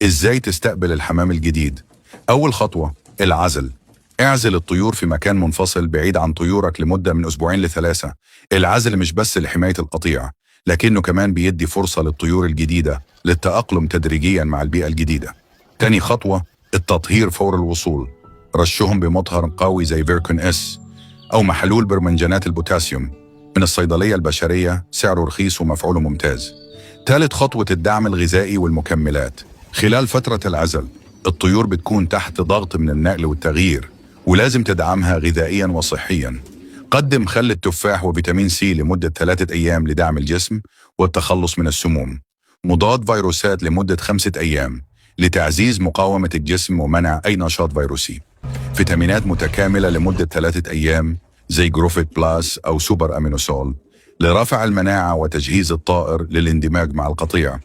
إزاي تستقبل الحمام الجديد؟ أول خطوة العزل. اعزل الطيور في مكان منفصل بعيد عن طيورك لمدة من أسبوعين ل3. العزل مش بس لحماية القطيع، لكنه كمان بيدي فرصة للطيور الجديدة للتأقلم تدريجيا مع البيئة الجديدة. تاني خطوة التطهير فور الوصول. رشهم بمطهر قوي زي فيركون اس أو محلول برمنجانات البوتاسيوم من الصيدلية البشرية، سعره رخيص ومفعوله ممتاز. ثالث خطوة الدعم الغذائي والمكملات. خلال فترة العزل الطيور بتكون تحت ضغط من النقل والتغيير، ولازم تدعمها غذائيا وصحيا. قدم خل التفاح وفيتامين سي لمدة 3 أيام لدعم الجسم والتخلص من السموم. مضاد فيروسات لمدة 5 أيام لتعزيز مقاومة الجسم ومنع أي نشاط فيروسي. فيتامينات متكاملة لمدة 3 أيام زي جروفيت بلاس أو سوبر أمينوسول لرفع المناعة وتجهيز الطائر للاندماج مع القطيع.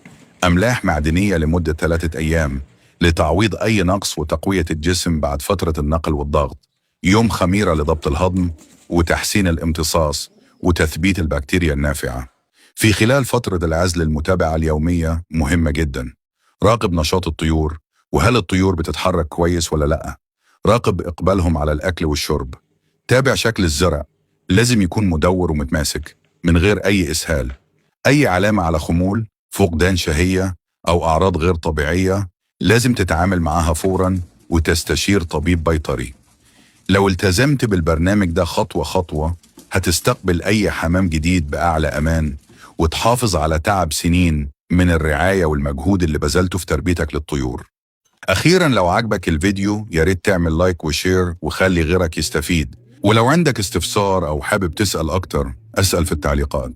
أملاح معدنية لمدة 3 أيام لتعويض أي نقص وتقوية الجسم بعد فترة النقل والضغط. يوم خميرة لضبط الهضم وتحسين الامتصاص وتثبيت البكتيريا النافعة. في خلال فترة العزل المتابعة اليومية مهمة جدا. راقب نشاط الطيور وهل الطيور بتتحرك كويس ولا لأ. راقب إقبالهم على الأكل والشرب. تابع شكل الزرع، لازم يكون مدور ومتماسك من غير أي إسهال. أي علامة على خمول، فقدان شهية أو أعراض غير طبيعية لازم تتعامل معها فوراً وتستشير طبيب بيطري. لو التزمت بالبرنامج ده خطوة خطوة هتستقبل أي حمام جديد بأعلى أمان وتحافظ على تعب سنين من الرعاية والمجهود اللي بذلته في تربيتك للطيور. أخيراً لو عجبك الفيديو ياريت تعمل لايك وشير وخلي غيرك يستفيد. ولو عندك استفسار أو حابب تسأل أكتر أسأل في التعليقات.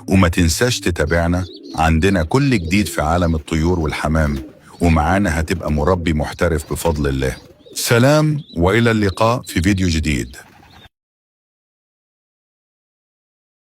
وما تنساش تتابعنا، عندنا كل جديد في عالم الطيور والحمام، ومعانا هتبقى مربي محترف بفضل الله. سلام وإلى اللقاء في فيديو جديد.